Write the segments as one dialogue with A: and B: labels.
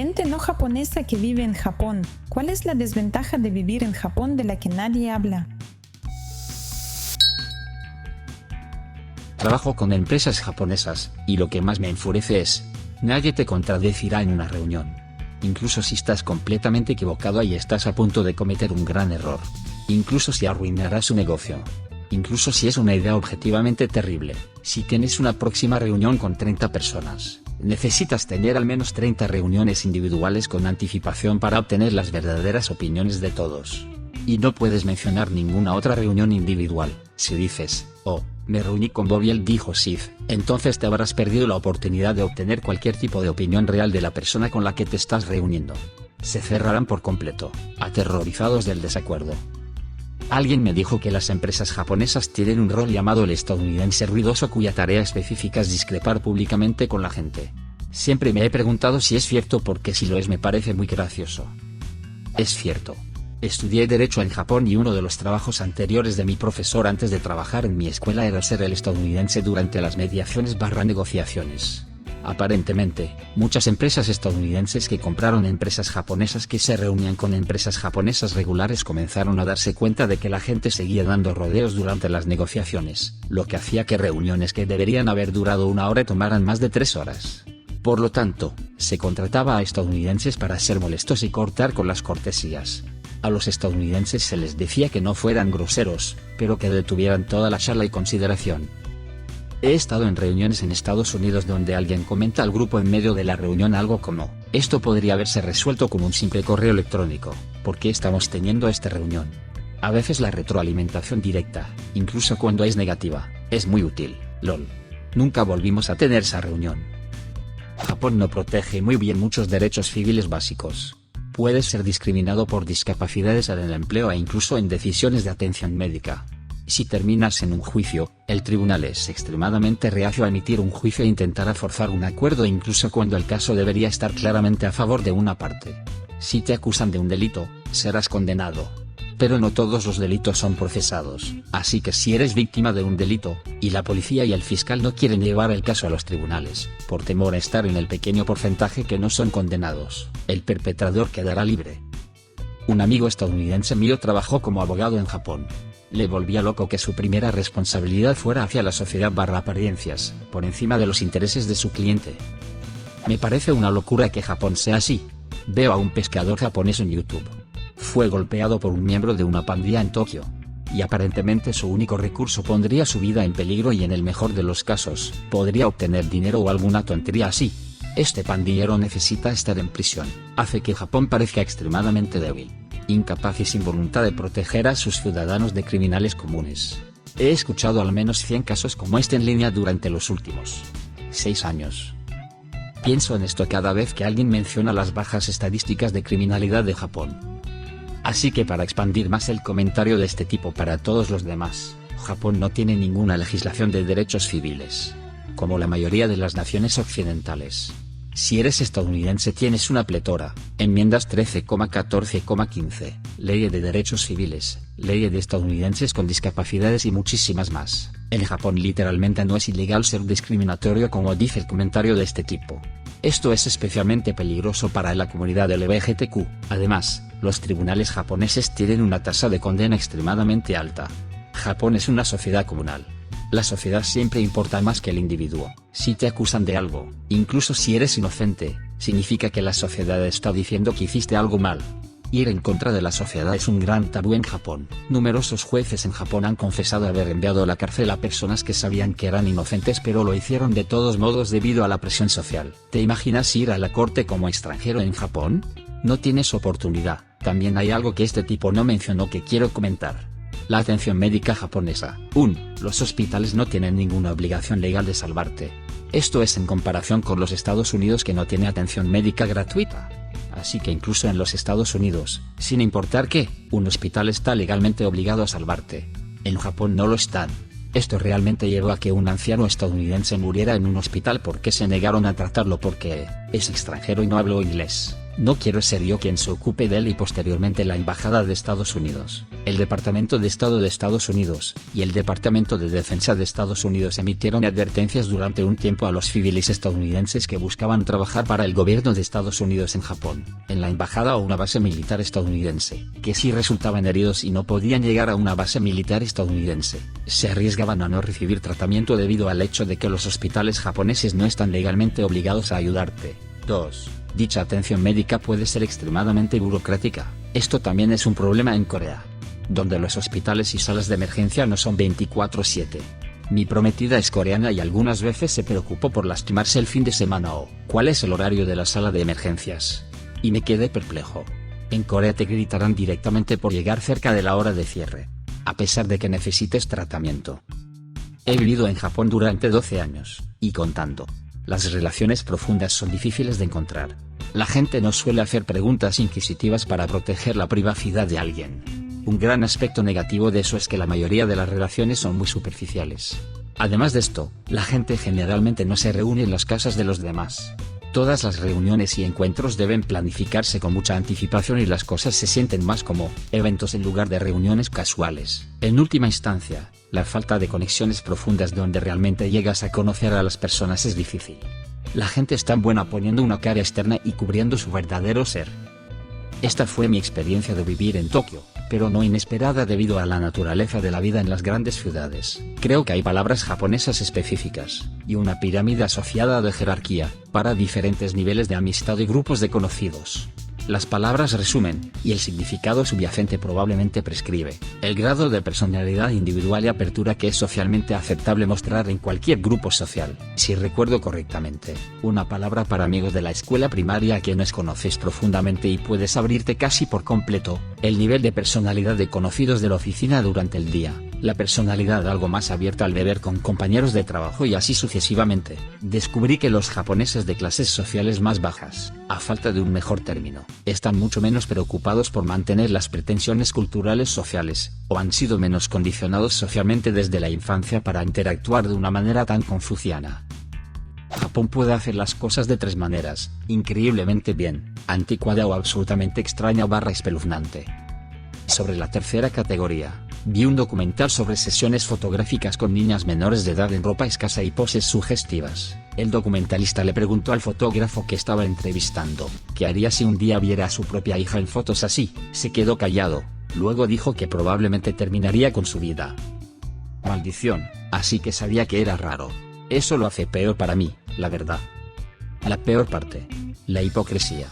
A: Gente no japonesa que vive en Japón. ¿Cuál es la desventaja de vivir en Japón de la que nadie habla?
B: Trabajo con empresas japonesas, y lo que más me enfurece es, nadie te contradecirá en una reunión. Incluso si estás completamente equivocado y estás a punto de cometer un gran error. Incluso si arruinarás su negocio. Incluso si es una idea objetivamente terrible. Si tienes una próxima reunión con 30 personas, necesitas tener al menos 30 reuniones individuales con anticipación para obtener las verdaderas opiniones de todos. Y no puedes mencionar ninguna otra reunión individual. Si dices, oh, me reuní con Bobby, él dijo Sith, entonces te habrás perdido la oportunidad de obtener cualquier tipo de opinión real de la persona con la que te estás reuniendo. Se cerrarán por completo, aterrorizados del desacuerdo. Alguien me dijo que las empresas japonesas tienen un rol llamado el estadounidense ruidoso, cuya tarea específica es discrepar públicamente con la gente. Siempre me he preguntado si es cierto, porque si lo es me parece muy gracioso. Es cierto. Estudié Derecho en Japón y uno de los trabajos anteriores de mi profesor antes de trabajar en mi escuela era ser el estadounidense durante las mediaciones/negociaciones. Aparentemente, muchas empresas estadounidenses que compraron empresas japonesas que se reunían con empresas japonesas regulares comenzaron a darse cuenta de que la gente seguía dando rodeos durante las negociaciones, lo que hacía que reuniones que deberían haber durado 1 hora tomaran más de 3 horas. Por lo tanto, se contrataba a estadounidenses para ser molestos y cortar con las cortesías. A los estadounidenses se les decía que no fueran groseros, pero que detuvieran toda la charla y consideración. He estado en reuniones en Estados Unidos donde alguien comenta al grupo en medio de la reunión algo como, esto podría haberse resuelto con un simple correo electrónico, ¿por qué estamos teniendo esta reunión? A veces la retroalimentación directa, incluso cuando es negativa, es muy útil, lol. Nunca volvimos a tener esa reunión. Japón no protege muy bien muchos derechos civiles básicos. Puedes ser discriminado por discapacidades en el empleo e incluso en decisiones de atención médica. Si terminas en un juicio, el tribunal es extremadamente reacio a emitir un juicio e intentará forzar un acuerdo incluso cuando el caso debería estar claramente a favor de una parte. Si te acusan de un delito, serás condenado. Pero no todos los delitos son procesados, así que si eres víctima de un delito, y la policía y el fiscal no quieren llevar el caso a los tribunales, por temor a estar en el pequeño porcentaje que no son condenados, el perpetrador quedará libre. Un amigo estadounidense mío trabajó como abogado en Japón. Le volvía loco que su primera responsabilidad fuera hacia la sociedad/apariencias, por encima de los intereses de su cliente. Me parece una locura que Japón sea así. Veo a un pescador japonés en YouTube. Fue golpeado por un miembro de una pandilla en Tokio. Y aparentemente su único recurso pondría su vida en peligro y en el mejor de los casos, podría obtener dinero o alguna tontería así. Este pandillero necesita estar en prisión. Hace que Japón parezca extremadamente débil, incapaz y sin voluntad de proteger a sus ciudadanos de criminales comunes. He escuchado al menos 100 casos como este en línea durante los últimos 6 años. Pienso en esto cada vez que alguien menciona las bajas estadísticas de criminalidad de Japón. Así que para expandir más el comentario de este tipo para todos los demás, Japón no tiene ninguna legislación de derechos civiles, como la mayoría de las naciones occidentales. Si eres estadounidense tienes una pletora, enmiendas 13,14,15, ley de derechos civiles, ley de estadounidenses con discapacidades y muchísimas más. En Japón literalmente no es ilegal ser discriminatorio como dice el comentario de este tipo. Esto es especialmente peligroso para la comunidad LGBTQ. Además, los tribunales japoneses tienen una tasa de condena extremadamente alta. Japón es una sociedad comunal. La sociedad siempre importa más que el individuo. Si te acusan de algo, incluso si eres inocente, significa que la sociedad está diciendo que hiciste algo mal. Ir en contra de la sociedad es un gran tabú en Japón. Numerosos jueces en Japón han confesado haber enviado a la cárcel a personas que sabían que eran inocentes pero lo hicieron de todos modos debido a la presión social. ¿Te imaginas ir a la corte como extranjero en Japón? No tienes oportunidad. También hay algo que este tipo no mencionó que quiero comentar. La atención médica japonesa. Los hospitales no tienen ninguna obligación legal de salvarte. Esto es en comparación con los Estados Unidos, que no tiene atención médica gratuita. Así que incluso en los Estados Unidos, sin importar qué, un hospital está legalmente obligado a salvarte. En Japón no lo están. Esto realmente llevó a que un anciano estadounidense muriera en un hospital porque se negaron a tratarlo porque es extranjero y no habló inglés. No quiero ser yo quien se ocupe de él y posteriormente la Embajada de Estados Unidos, el Departamento de Estado de Estados Unidos, y el Departamento de Defensa de Estados Unidos emitieron advertencias durante un tiempo a los civiles estadounidenses que buscaban trabajar para el gobierno de Estados Unidos en Japón, en la embajada o una base militar estadounidense, que si resultaban heridos y no podían llegar a una base militar estadounidense, se arriesgaban a no recibir tratamiento debido al hecho de que los hospitales japoneses no están legalmente obligados a ayudarte. 2. Dicha atención médica puede ser extremadamente burocrática. Esto también es un problema en Corea, donde los hospitales y salas de emergencia no son 24/7. Mi prometida es coreana y algunas veces se preocupó por lastimarse el fin de semana o ¿cuál es el horario de la sala de emergencias? Y me quedé perplejo. En Corea te gritarán directamente por llegar cerca de la hora de cierre, a pesar de que necesites tratamiento. He vivido en Japón durante 12 años, y contando. Las relaciones profundas son difíciles de encontrar. La gente no suele hacer preguntas inquisitivas para proteger la privacidad de alguien. Un gran aspecto negativo de eso es que la mayoría de las relaciones son muy superficiales. Además de esto, la gente generalmente no se reúne en las casas de los demás. Todas las reuniones y encuentros deben planificarse con mucha anticipación y las cosas se sienten más como eventos en lugar de reuniones casuales. En última instancia, la falta de conexiones profundas donde realmente llegas a conocer a las personas es difícil. La gente es tan buena poniendo una cara externa y cubriendo su verdadero ser. Esta fue mi experiencia de vivir en Tokio, pero no inesperada debido a la naturaleza de la vida en las grandes ciudades. Creo que hay palabras japonesas específicas, y una pirámide asociada de jerarquía, para diferentes niveles de amistad y grupos de conocidos. Las palabras resumen, y el significado subyacente probablemente prescribe, el grado de personalidad individual y apertura que es socialmente aceptable mostrar en cualquier grupo social. Si recuerdo correctamente, una palabra para amigos de la escuela primaria a quienes conoces profundamente y puedes abrirte casi por completo, el nivel de personalidad de conocidos de la oficina durante el día, la personalidad algo más abierta al beber con compañeros de trabajo y así sucesivamente. Descubrí que los japoneses de clases sociales más bajas, a falta de un mejor término, están mucho menos preocupados por mantener las pretensiones culturales sociales, o han sido menos condicionados socialmente desde la infancia para interactuar de una manera tan confuciana. Japón puede hacer las cosas de 3 maneras, increíblemente bien, anticuada o absolutamente extraña / espeluznante. Sobre la tercera categoría, vi un documental sobre sesiones fotográficas con niñas menores de edad en ropa escasa y poses sugestivas. El documentalista le preguntó al fotógrafo que estaba entrevistando, ¿qué haría si un día viera a su propia hija en fotos así? Se quedó callado, luego dijo que probablemente terminaría con su vida. Maldición, así que sabía que era raro. Eso lo hace peor para mí, la verdad. La peor parte. La hipocresía.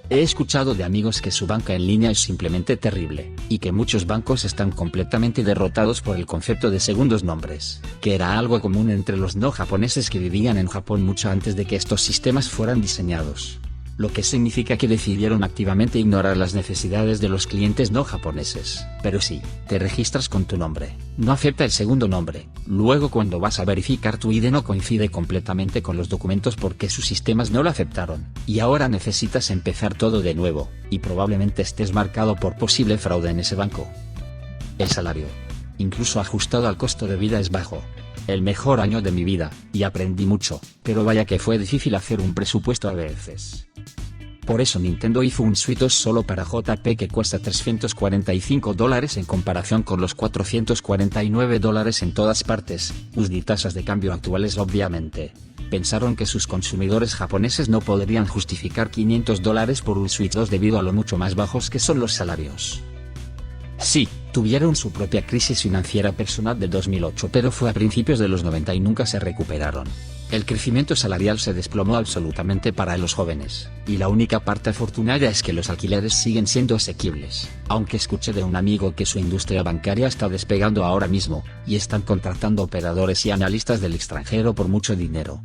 B: He escuchado de amigos que su banca en línea es simplemente terrible, y que muchos bancos están completamente derrotados por el concepto de segundos nombres, que era algo común entre los no japoneses que vivían en Japón mucho antes de que estos sistemas fueran diseñados. Lo que significa que decidieron activamente ignorar las necesidades de los clientes no japoneses. Pero sí, te registras con tu nombre, no acepta el segundo nombre, luego cuando vas a verificar tu ID no coincide completamente con los documentos porque sus sistemas no lo aceptaron, y ahora necesitas empezar todo de nuevo, y probablemente estés marcado por posible fraude en ese banco. El salario, incluso ajustado al costo de vida, es bajo. El mejor año de mi vida, y aprendí mucho, pero vaya que fue difícil hacer un presupuesto a veces. Por eso Nintendo hizo un Switch 2 solo para JP que cuesta $345 en comparación con los $449 en todas partes, USD tasas de cambio actuales obviamente. Pensaron que sus consumidores japoneses no podrían justificar $500 por un Switch 2 debido a lo mucho más bajos que son los salarios. Sí, tuvieron su propia crisis financiera personal de 2008 pero fue a principios de los 90 y nunca se recuperaron. El crecimiento salarial se desplomó absolutamente para los jóvenes, y la única parte afortunada es que los alquileres siguen siendo asequibles, aunque escuché de un amigo que su industria bancaria está despegando ahora mismo, y están contratando operadores y analistas del extranjero por mucho dinero.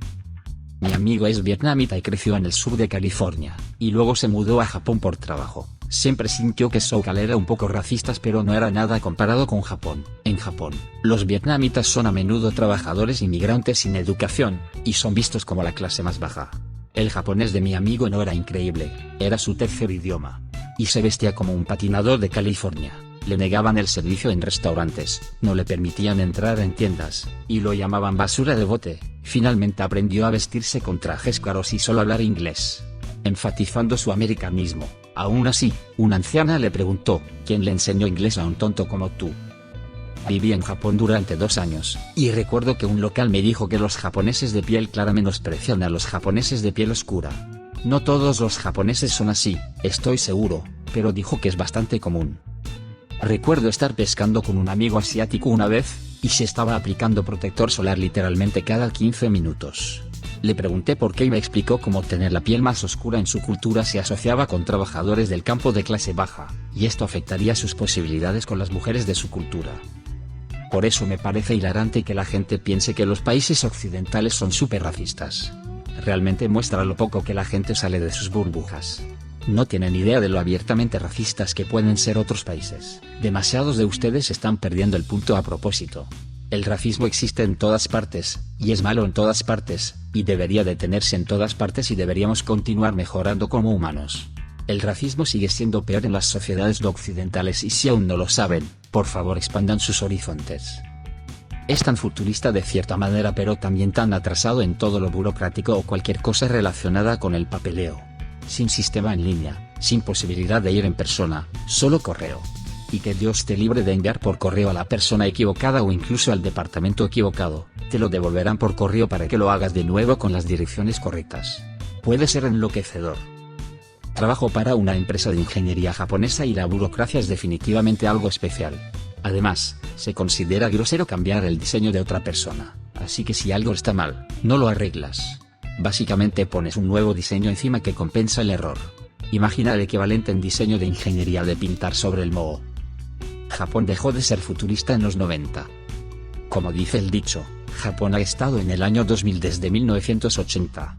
B: Mi amigo es vietnamita y creció en el sur de California, y luego se mudó a Japón por trabajo. Siempre sintió que SoCal era un poco racistas pero no era nada comparado con Japón. En Japón, los vietnamitas son a menudo trabajadores inmigrantes sin educación, y son vistos como la clase más baja. El japonés de mi amigo no era increíble, era su tercer idioma. Y se vestía como un patinador de California. Le negaban el servicio en restaurantes, no le permitían entrar en tiendas, y lo llamaban basura de bote. Finalmente aprendió a vestirse con trajes caros y solo hablar inglés. enfatizando su americanismo. Aún así, una anciana le preguntó, ¿quién le enseñó inglés a un tonto como tú? Viví en Japón durante 2 años, y recuerdo que un local me dijo que los japoneses de piel clara menosprecian a los japoneses de piel oscura. No todos los japoneses son así, estoy seguro, pero dijo que es bastante común. Recuerdo estar pescando con un amigo asiático una vez, y se estaba aplicando protector solar literalmente cada 15 minutos. Le pregunté por qué y me explicó cómo tener la piel más oscura en su cultura se asociaba con trabajadores del campo de clase baja, y esto afectaría sus posibilidades con las mujeres de su cultura. Por eso me parece hilarante que la gente piense que los países occidentales son súper racistas. Realmente muestra lo poco que la gente sale de sus burbujas. No tienen idea de lo abiertamente racistas que pueden ser otros países. Demasiados de ustedes están perdiendo el punto a propósito. El racismo existe en todas partes, y es malo en todas partes, y debería detenerse en todas partes y deberíamos continuar mejorando como humanos. El racismo sigue siendo peor en las sociedades no occidentales y si aún no lo saben, por favor expandan sus horizontes. Es tan futurista de cierta manera pero también tan atrasado en todo lo burocrático o cualquier cosa relacionada con el papeleo. Sin sistema en línea, sin posibilidad de ir en persona, solo correo. Y que Dios te libre de enviar por correo a la persona equivocada o incluso al departamento equivocado, te lo devolverán por correo para que lo hagas de nuevo con las direcciones correctas. Puede ser enloquecedor. Trabajo para una empresa de ingeniería japonesa y la burocracia es definitivamente algo especial. Además, se considera grosero cambiar el diseño de otra persona, así que si algo está mal, no lo arreglas. Básicamente pones un nuevo diseño encima que compensa el error. Imagina el equivalente en diseño de ingeniería de pintar sobre el moho. Japón dejó de ser futurista en los 90. Como dice el dicho, Japón ha estado en el año 2000 desde 1980.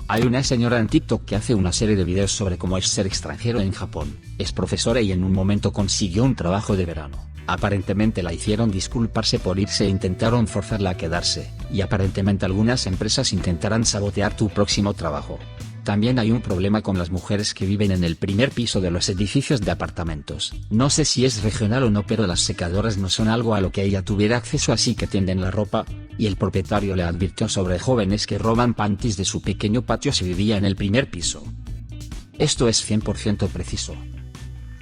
B: Hay una señora en TikTok que hace una serie de videos sobre cómo es ser extranjero en Japón. Es profesora y en un momento consiguió un trabajo de verano. Aparentemente la hicieron disculparse por irse e intentaron forzarla a quedarse, y aparentemente algunas empresas intentarán sabotear tu próximo trabajo. También hay un problema con las mujeres que viven en el primer piso de los edificios de apartamentos. No sé si es regional o no, pero las secadoras no son algo a lo que ella tuviera acceso, así que tienden la ropa, y el propietario le advirtió sobre jóvenes que roban panties de su pequeño patio si vivía en el primer piso. Esto es 100% preciso.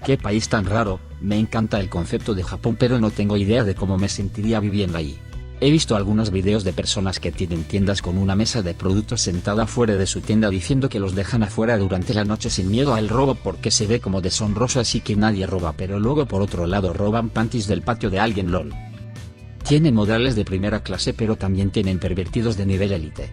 B: Qué país tan raro, me encanta el concepto de Japón pero no tengo idea de cómo me sentiría viviendo ahí. He visto algunos videos de personas que tienen tiendas con una mesa de productos sentada fuera de su tienda diciendo que los dejan afuera durante la noche sin miedo al robo porque se ve como deshonroso, así que nadie roba, pero luego por otro lado roban panties del patio de alguien. LOL. Tienen modales de primera clase pero también tienen pervertidos de nivel élite.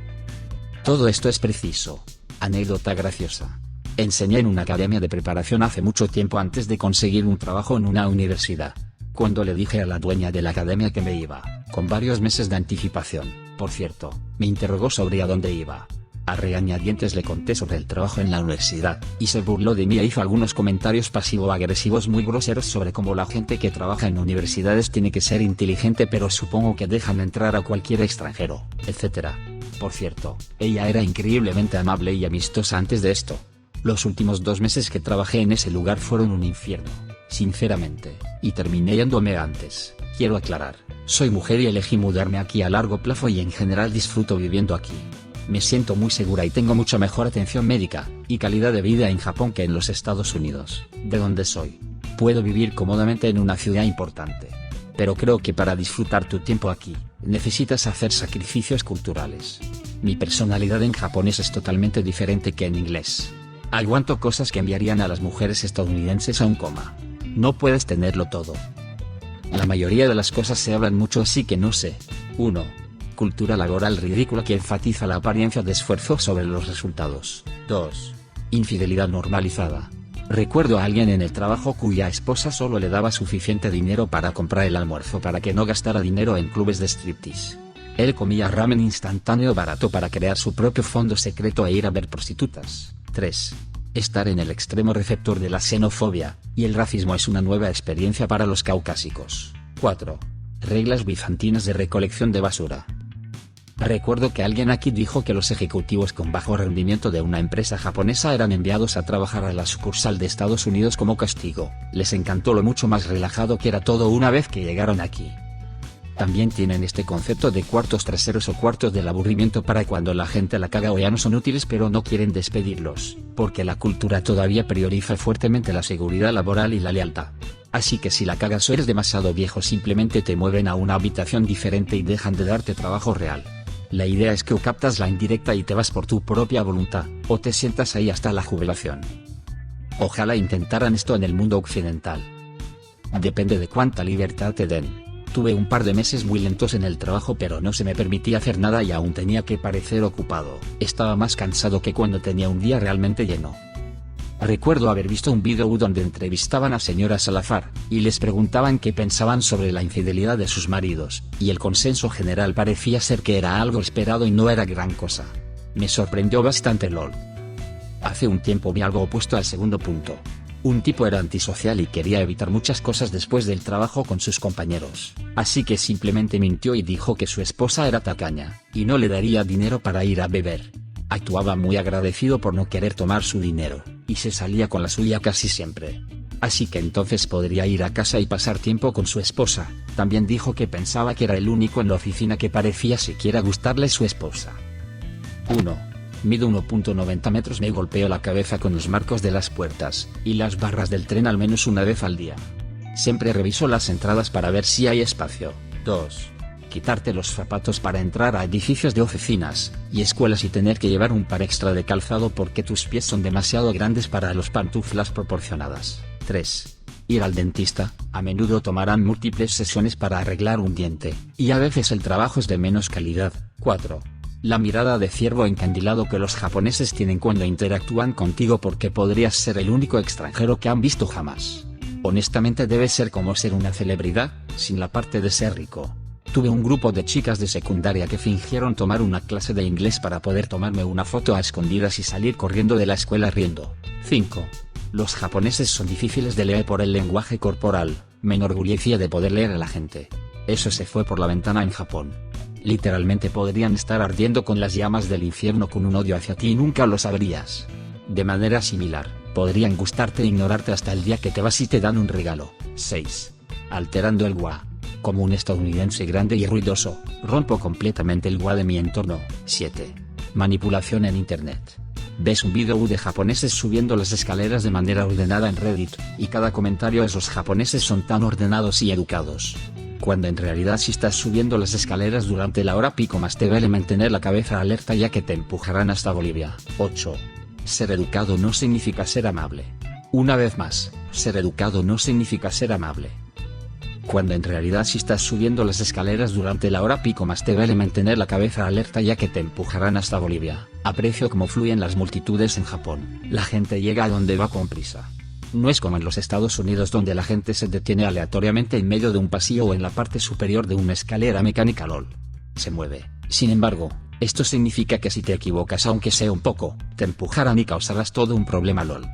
B: Todo esto es preciso. Anécdota graciosa. Enseñé en una academia de preparación hace mucho tiempo antes de conseguir un trabajo en una universidad. Cuando le dije a la dueña de la academia que me iba, con varios meses de anticipación, por cierto, me interrogó sobre a dónde iba. A regañadientes le conté sobre el trabajo en la universidad, y se burló de mí e hizo algunos comentarios pasivo-agresivos muy groseros sobre cómo la gente que trabaja en universidades tiene que ser inteligente pero supongo que dejan entrar a cualquier extranjero, etc. Por cierto, ella era increíblemente amable y amistosa antes de esto. Los últimos 2 meses que trabajé en ese lugar fueron un infierno, sinceramente, y terminé yéndome antes. Quiero aclarar, soy mujer y elegí mudarme aquí a largo plazo y en general disfruto viviendo aquí. Me siento muy segura y tengo mucha mejor atención médica y calidad de vida en Japón que en los Estados Unidos, de donde soy. Puedo vivir cómodamente en una ciudad importante. Pero creo que para disfrutar tu tiempo aquí, necesitas hacer sacrificios culturales. Mi personalidad en japonés es totalmente diferente que en inglés. Aguanto cosas que enviarían a las mujeres estadounidenses a un coma. No puedes tenerlo todo. La mayoría de las cosas se hablan mucho, así que no sé. 1. Cultura laboral ridícula que enfatiza la apariencia de esfuerzo sobre los resultados. 2. Infidelidad normalizada. Recuerdo a alguien en el trabajo cuya esposa solo le daba suficiente dinero para comprar el almuerzo para que no gastara dinero en clubes de striptease. Él comía ramen instantáneo barato para crear su propio fondo secreto e ir a ver prostitutas. 3. Estar en el extremo receptor de la xenofobia, y el racismo es una nueva experiencia para los caucásicos. 4. Reglas bizantinas de recolección de basura. Recuerdo que alguien aquí dijo que los ejecutivos con bajo rendimiento de una empresa japonesa eran enviados a trabajar a la sucursal de Estados Unidos como castigo. Les encantó lo mucho más relajado que era todo una vez que llegaron aquí. También tienen este concepto de cuartos traseros o cuartos del aburrimiento para cuando la gente la caga o ya no son útiles pero no quieren despedirlos, porque la cultura todavía prioriza fuertemente la seguridad laboral y la lealtad. Así que si la cagas o eres demasiado viejo simplemente te mueven a una habitación diferente y dejan de darte trabajo real. La idea es que o captas la indirecta y te vas por tu propia voluntad, o te sientas ahí hasta la jubilación. Ojalá intentaran esto en el mundo occidental. Depende de cuánta libertad te den. Tuve un par de meses muy lentos en el trabajo pero no se me permitía hacer nada y aún tenía que parecer ocupado. Estaba más cansado que cuando tenía un día realmente lleno. Recuerdo haber visto un vídeo donde entrevistaban a señoras al azar, y les preguntaban qué pensaban sobre la infidelidad de sus maridos, y el consenso general parecía ser que era algo esperado y no era gran cosa. Me sorprendió bastante LOL. Hace un tiempo vi algo opuesto al segundo punto. Un tipo era antisocial y quería evitar muchas cosas después del trabajo con sus compañeros, así que simplemente mintió y dijo que su esposa era tacaña, y no le daría dinero para ir a beber. Actuaba muy agradecido por no querer tomar su dinero, y se salía con la suya casi siempre. Así que entonces podría ir a casa y pasar tiempo con su esposa. También dijo que pensaba que era el único en la oficina que parecía siquiera gustarle su esposa. 1. Mido 1.90 metros. Me golpeo la cabeza con los marcos de las puertas y las barras del tren al menos una vez al día. Siempre reviso las entradas para ver si hay espacio. 2. Quitarte los zapatos para entrar a edificios de oficinas y escuelas y tener que llevar un par extra de calzado porque tus pies son demasiado grandes para las pantuflas proporcionadas. 3. Ir al dentista. A menudo tomarán múltiples sesiones para arreglar un diente, y a veces el trabajo es de menos calidad. 4. La mirada de ciervo encandilado que los japoneses tienen cuando interactúan contigo porque podrías ser el único extranjero que han visto jamás. Honestamente debe ser como ser una celebridad, sin la parte de ser rico. Tuve un grupo de chicas de secundaria que fingieron tomar una clase de inglés para poder tomarme una foto a escondidas y salir corriendo de la escuela riendo. 5. Los japoneses son difíciles de leer por el lenguaje corporal. Me enorgullecía de poder leer a la gente. Eso se fue por la ventana en Japón. Literalmente podrían estar ardiendo con las llamas del infierno con un odio hacia ti y nunca lo sabrías. De manera similar, podrían gustarte e ignorarte hasta el día que te vas y te dan un regalo. 6. Alterando el wa. Como un estadounidense grande y ruidoso, rompo completamente el wa de mi entorno. 7. Manipulación en internet. Ves un vídeo de japoneses subiendo las escaleras de manera ordenada en Reddit, y cada comentario es: los japoneses son tan ordenados y educados. Cuando en realidad si estás subiendo las escaleras durante la hora pico más te vale mantener la cabeza alerta ya que te empujarán hasta Bolivia. 8. Ser educado no significa ser amable. Una vez más, ser educado no significa ser amable. Cuando en realidad si estás subiendo las escaleras durante la hora pico más te vale mantener la cabeza alerta ya que te empujarán hasta Bolivia. Aprecio cómo fluyen las multitudes en Japón. La gente llega a donde va con prisa. No es como en los Estados Unidos donde la gente se detiene aleatoriamente en medio de un pasillo o en la parte superior de una escalera mecánica. LOL. Se mueve. Sin embargo, esto significa que si te equivocas aunque sea un poco, te empujarán y causarás todo un problema. LOL.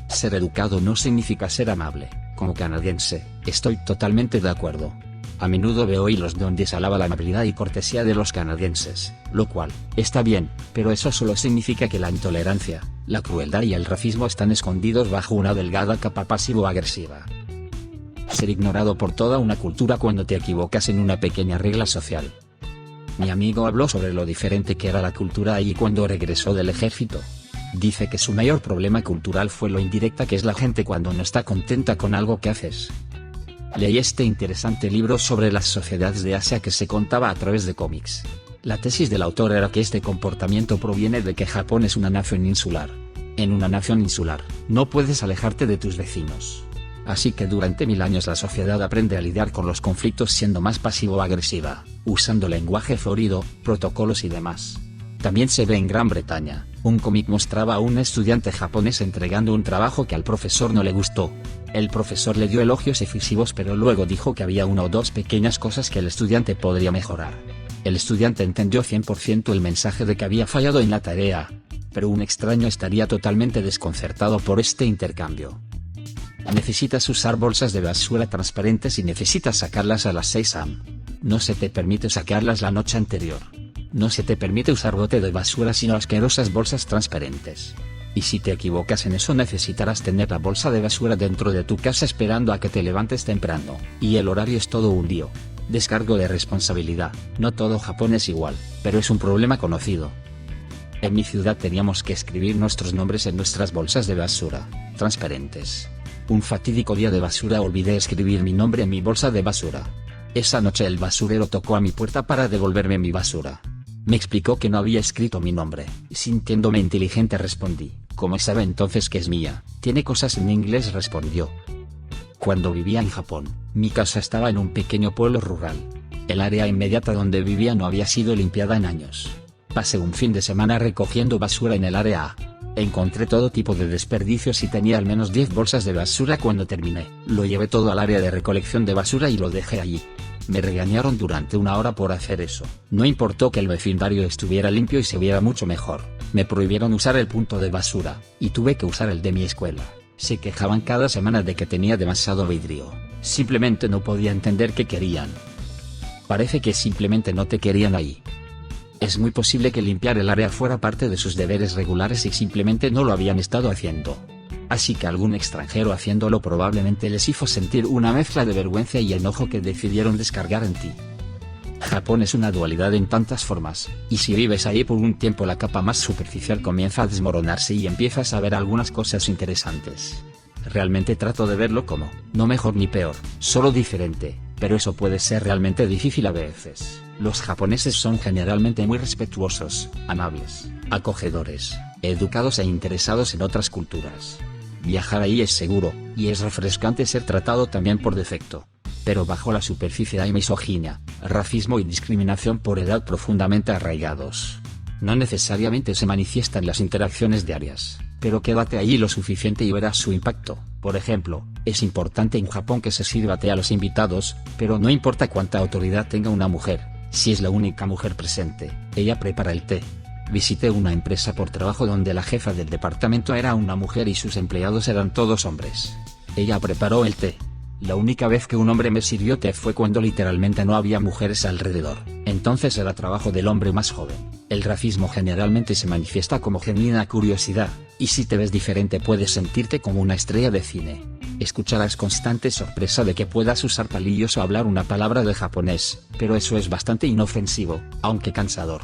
B: Ser educado no significa ser amable. Como canadiense, estoy totalmente de acuerdo. A menudo veo hilos donde se alaba la amabilidad y cortesía de los canadienses, lo cual está bien, pero eso solo significa que la intolerancia, la crueldad y el racismo están escondidos bajo una delgada capa pasivo-agresiva. Ser ignorado por toda una cultura cuando te equivocas en una pequeña regla social. Mi amigo habló sobre lo diferente que era la cultura allí cuando regresó del ejército. Dice que su mayor problema cultural fue lo indirecta que es la gente cuando no está contenta con algo que haces. Leí este interesante libro sobre las sociedades de Asia que se contaba a través de cómics. La tesis del autor era que este comportamiento proviene de que Japón es una nación insular. En una nación insular, no puedes alejarte de tus vecinos. Así que durante 1000 años la sociedad aprende a lidiar con los conflictos siendo más pasivo-agresiva, usando lenguaje florido, protocolos y demás. También se ve en Gran Bretaña. Un cómic mostraba a un estudiante japonés entregando un trabajo que al profesor no le gustó. El profesor le dio elogios efusivos pero luego dijo que había una o dos pequeñas cosas que el estudiante podría mejorar. El estudiante entendió 100% el mensaje de que había fallado en la tarea, pero un extraño estaría totalmente desconcertado por este intercambio. Necesitas usar bolsas de basura transparentes y necesitas sacarlas a las 6 am. No se te permite sacarlas la noche anterior. No se te permite usar bote de basura sino asquerosas bolsas transparentes. Y si te equivocas en eso necesitarás tener la bolsa de basura dentro de tu casa esperando a que te levantes temprano, y el horario es todo un lío. Descargo de responsabilidad. No todo Japón es igual, pero es un problema conocido. En mi ciudad teníamos que escribir nuestros nombres en nuestras bolsas de basura, transparentes. Un fatídico día de basura olvidé escribir mi nombre en mi bolsa de basura. Esa noche el basurero tocó a mi puerta para devolverme mi basura. Me explicó que no había escrito mi nombre, y sintiéndome inteligente respondí, ¿cómo sabe entonces que es mía? Tiene cosas en inglés, respondió. Cuando vivía en Japón, mi casa estaba en un pequeño pueblo rural. El área inmediata donde vivía no había sido limpiada en años. Pasé un fin de semana recogiendo basura en el área A. Encontré todo tipo de desperdicios y tenía al menos 10 bolsas de basura cuando terminé. Lo llevé todo al área de recolección de basura y lo dejé allí. Me regañaron durante 1 hora por hacer eso. No importó que el vecindario estuviera limpio y se viera mucho mejor. Me prohibieron usar el punto de basura, y tuve que usar el de mi escuela. Se quejaban cada semana de que tenía demasiado vidrio. Simplemente no podía entender qué querían. Parece que simplemente no te querían ahí. Es muy posible que limpiar el área fuera parte de sus deberes regulares y simplemente no lo habían estado haciendo. Así que algún extranjero haciéndolo probablemente les hizo sentir una mezcla de vergüenza y enojo que decidieron descargar en ti. Japón es una dualidad en tantas formas, y si vives ahí por un tiempo la capa más superficial comienza a desmoronarse y empiezas a ver algunas cosas interesantes. Realmente trato de verlo como, no mejor ni peor, solo diferente, pero eso puede ser realmente difícil a veces. Los japoneses son generalmente muy respetuosos, amables, acogedores, educados e interesados en otras culturas. Viajar ahí es seguro, y es refrescante ser tratado también por defecto. Pero bajo la superficie hay misoginia, racismo y discriminación por edad profundamente arraigados. No necesariamente se manifiesta en las interacciones diarias, pero quédate allí lo suficiente y verás su impacto. Por ejemplo, es importante en Japón que se sirva té a los invitados, pero no importa cuánta autoridad tenga una mujer, si es la única mujer presente, ella prepara el té. Visité una empresa por trabajo donde la jefa del departamento era una mujer y sus empleados eran todos hombres. Ella preparó el té. La única vez que un hombre me sirvió té fue cuando literalmente no había mujeres alrededor. Entonces era trabajo del hombre más joven. El racismo generalmente se manifiesta como genuina curiosidad, y si te ves diferente puedes sentirte como una estrella de cine. Escucharás constante sorpresa de que puedas usar palillos o hablar una palabra de japonés, pero eso es bastante inofensivo, aunque cansador.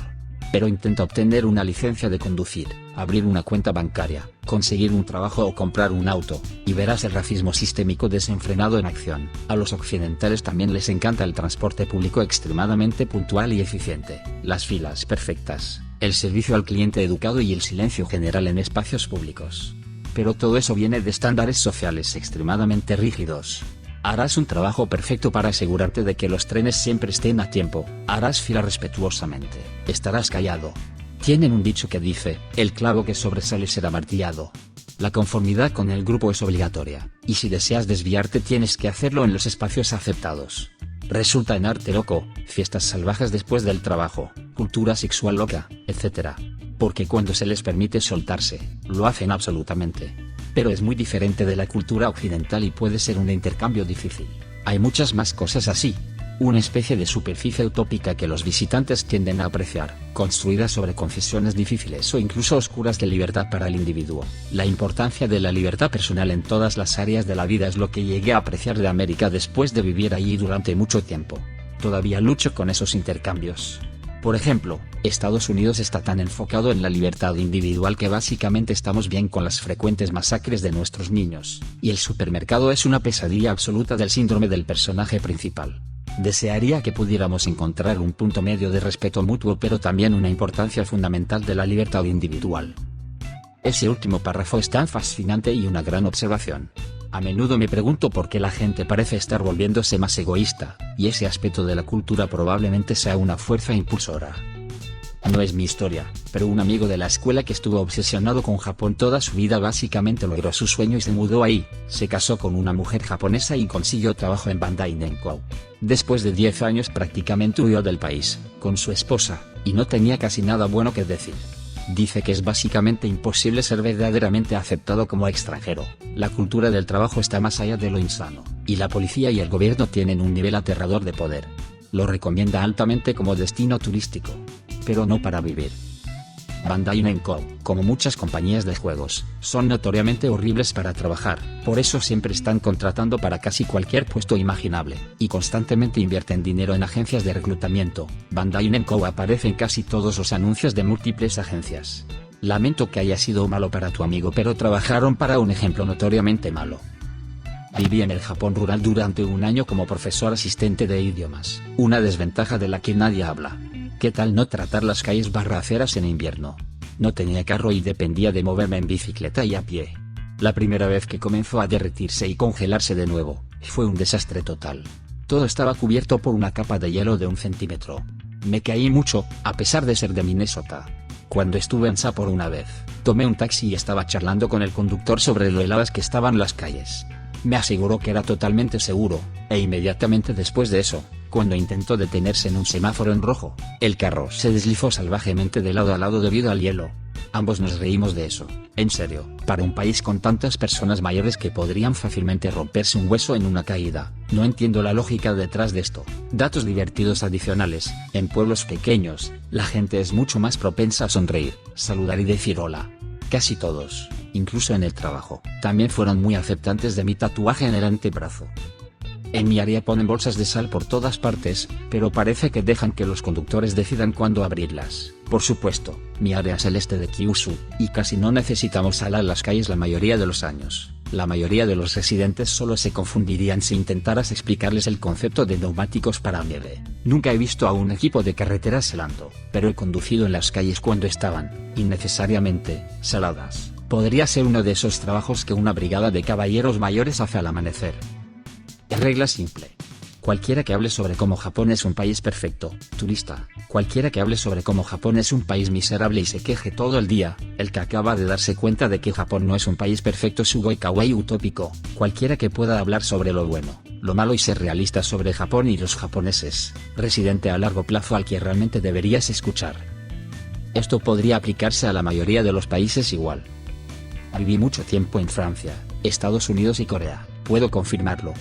B: Pero intenta obtener una licencia de conducir, abrir una cuenta bancaria, conseguir un trabajo o comprar un auto, y verás el racismo sistémico desenfrenado en acción. A los occidentales también les encanta el transporte público extremadamente puntual y eficiente, las filas perfectas, el servicio al cliente educado y el silencio general en espacios públicos. Pero todo eso viene de estándares sociales extremadamente rígidos. Harás un trabajo perfecto para asegurarte de que los trenes siempre estén a tiempo, harás fila respetuosamente, estarás callado. Tienen un dicho que dice, el clavo que sobresale será martillado. La conformidad con el grupo es obligatoria, y si deseas desviarte tienes que hacerlo en los espacios aceptados. Resulta en arte loco, fiestas salvajes después del trabajo, cultura sexual loca, etc. Porque cuando se les permite soltarse, lo hacen absolutamente. Pero es muy diferente de la cultura occidental y puede ser un intercambio difícil. Hay muchas más cosas así. Una especie de superficie utópica que los visitantes tienden a apreciar, construida sobre concesiones difíciles o incluso oscuras de libertad para el individuo. La importancia de la libertad personal en todas las áreas de la vida es lo que llegué a apreciar de América después de vivir allí durante mucho tiempo. Todavía lucho con esos intercambios. Por ejemplo, Estados Unidos está tan enfocado en la libertad individual que básicamente estamos bien con las frecuentes masacres de nuestros niños, y el supermercado es una pesadilla absoluta del síndrome del personaje principal. Desearía que pudiéramos encontrar un punto medio de respeto mutuo pero también una importancia fundamental de la libertad individual. Ese último párrafo es tan fascinante y una gran observación. A menudo me pregunto por qué la gente parece estar volviéndose más egoísta, y ese aspecto de la cultura probablemente sea una fuerza impulsora. No es mi historia, pero un amigo de la escuela que estuvo obsesionado con Japón toda su vida básicamente logró su sueño y se mudó ahí, se casó con una mujer japonesa y consiguió trabajo en Bandai Namco. Después de 10 años prácticamente huyó del país, con su esposa, y no tenía casi nada bueno que decir. Dice que es básicamente imposible ser verdaderamente aceptado como extranjero. La cultura del trabajo está más allá de lo insano, y la policía y el gobierno tienen un nivel aterrador de poder. Lo recomienda altamente como destino turístico, pero no para vivir. Bandai Namco, como muchas compañías de juegos, son notoriamente horribles para trabajar, por eso siempre están contratando para casi cualquier puesto imaginable, y constantemente invierten dinero en agencias de reclutamiento. Bandai Namco aparece en casi todos los anuncios de múltiples agencias. Lamento que haya sido malo para tu amigo, pero trabajaron para un ejemplo notoriamente malo. Viví en el Japón rural durante un año como profesor asistente de idiomas, una desventaja de la que nadie habla. ¿Qué tal no tratar las calles aceras en invierno? No tenía carro y dependía de moverme en bicicleta y a pie. La primera vez que comenzó a derretirse y congelarse de nuevo, fue un desastre total. Todo estaba cubierto por una capa de hielo de 1 centímetro. Me caí mucho, a pesar de ser de Minnesota. Cuando estuve en Sapporo una vez, tomé un taxi y estaba charlando con el conductor sobre lo heladas que estaban las calles. Me aseguró que era totalmente seguro, e inmediatamente después de eso, cuando intentó detenerse en un semáforo en rojo, el carro se deslizó salvajemente de lado a lado debido al hielo. Ambos nos reímos de eso. En serio, para un país con tantas personas mayores que podrían fácilmente romperse un hueso en una caída, no entiendo la lógica detrás de esto. Datos divertidos adicionales: en pueblos pequeños, la gente es mucho más propensa a sonreír, saludar y decir hola. Casi todos, incluso en el trabajo, también fueron muy aceptantes de mi tatuaje en el antebrazo. En mi área ponen bolsas de sal por todas partes, pero parece que dejan que los conductores decidan cuándo abrirlas. Por supuesto, mi área es el este de Kyushu, y casi no necesitamos sal en las calles la mayoría de los años. La mayoría de los residentes solo se confundirían si intentaras explicarles el concepto de neumáticos para nieve. Nunca he visto a un equipo de carreteras salando, pero he conducido en las calles cuando estaban, innecesariamente, saladas. Podría ser uno de esos trabajos que una brigada de caballeros mayores hace al amanecer. Regla simple. Cualquiera que hable sobre cómo Japón es un país perfecto, turista. Cualquiera que hable sobre cómo Japón es un país miserable y se queje todo el día, el que acaba de darse cuenta de que Japón no es un país perfecto, sugoi kawaii utópico. Cualquiera que pueda hablar sobre lo bueno, lo malo y ser realista sobre Japón y los japoneses, residente a largo plazo al que realmente deberías escuchar. Esto podría aplicarse a la mayoría de los países igual. Viví mucho tiempo en Francia, Estados Unidos y Corea, puedo confirmarlo.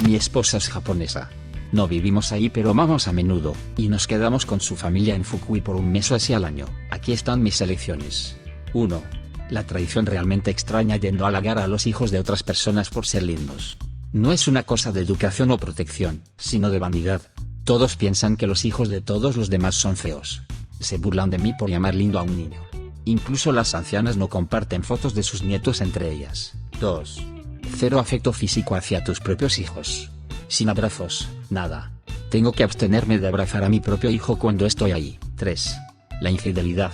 B: Mi esposa es japonesa. No vivimos ahí pero vamos a menudo, y nos quedamos con su familia en Fukui por un mes o así al año. Aquí están mis elecciones. 1. La tradición realmente extraña de no halagar a los hijos de otras personas por ser lindos. No es una cosa de educación o protección, sino de vanidad. Todos piensan que los hijos de todos los demás son feos. Se burlan de mí por llamar lindo a un niño. Incluso las ancianas no comparten fotos de sus nietos entre ellas. 2. Cero afecto físico hacia tus propios hijos. Sin abrazos, nada. Tengo que abstenerme de abrazar a mi propio hijo cuando estoy ahí. 3. La infidelidad.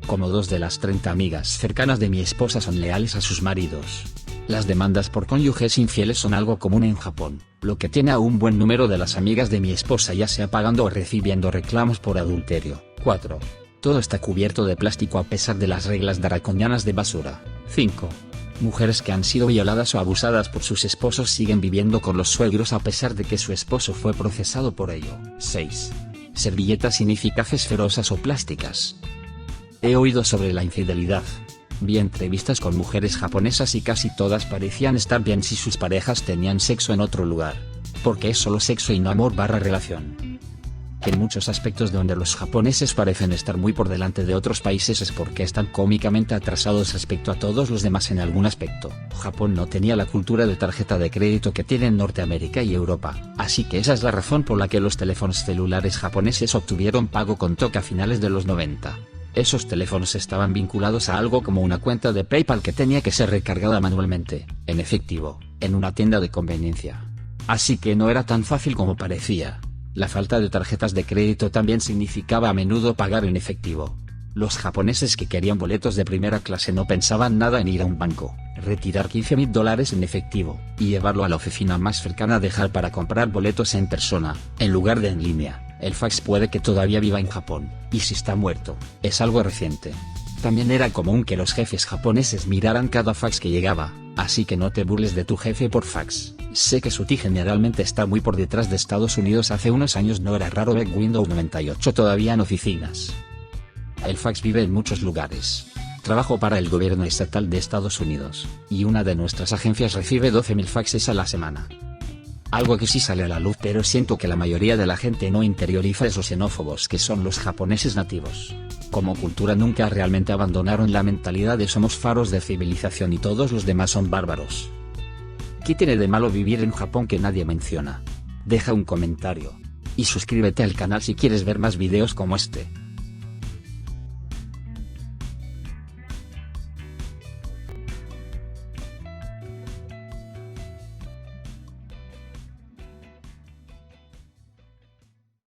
B: Como 2 de las 30 amigas cercanas de mi esposa son leales a sus maridos. Las demandas por cónyuges infieles son algo común en Japón, lo que tiene a un buen número de las amigas de mi esposa ya sea pagando o recibiendo reclamos por adulterio. 4. Todo está cubierto de plástico a pesar de las reglas draconianas de basura. 5. Mujeres que han sido violadas o abusadas por sus esposos siguen viviendo con los suegros a pesar de que su esposo fue procesado por ello. 6. Servilletas ineficaces ferosas o plásticas. He oído sobre la infidelidad. Vi entrevistas con mujeres japonesas y casi todas parecían estar bien si sus parejas tenían sexo en otro lugar. Porque es solo sexo y no amor/relación. En muchos aspectos donde los japoneses parecen estar muy por delante de otros países es porque están cómicamente atrasados respecto a todos los demás en algún aspecto. Japón no tenía la cultura de tarjeta de crédito que tienen Norteamérica y Europa, así que esa es la razón por la que los teléfonos celulares japoneses obtuvieron pago con toque a finales de los 90. Esos teléfonos estaban vinculados a algo como una cuenta de PayPal que tenía que ser recargada manualmente, en efectivo, en una tienda de conveniencia. Así que no era tan fácil como parecía. La falta de tarjetas de crédito también significaba a menudo pagar en efectivo. Los japoneses que querían boletos de primera clase no pensaban nada en ir a un banco, retirar $15,000 en efectivo, y llevarlo a la oficina más cercana de HAL para comprar boletos en persona, en lugar de en línea. El fax puede que todavía viva en Japón, y si está muerto, es algo reciente. También era común que los jefes japoneses miraran cada fax que llegaba, así que no te burles de tu jefe por fax. Sé que su TI generalmente está muy por detrás de Estados Unidos. Hace unos años no era raro ver Windows 98 todavía en oficinas. El fax vive en muchos lugares. Trabajo para el gobierno estatal de Estados Unidos, y una de nuestras agencias recibe 12,000 faxes a la semana. Algo que sí sale a la luz, pero siento que la mayoría de la gente no interioriza es los xenófobos que son los japoneses nativos. Como cultura nunca realmente abandonaron la mentalidad de somos faros de civilización y todos los demás son bárbaros. ¿Qué tiene de malo vivir en Japón que nadie menciona? Deja un comentario. Y suscríbete al canal si quieres ver más videos como este.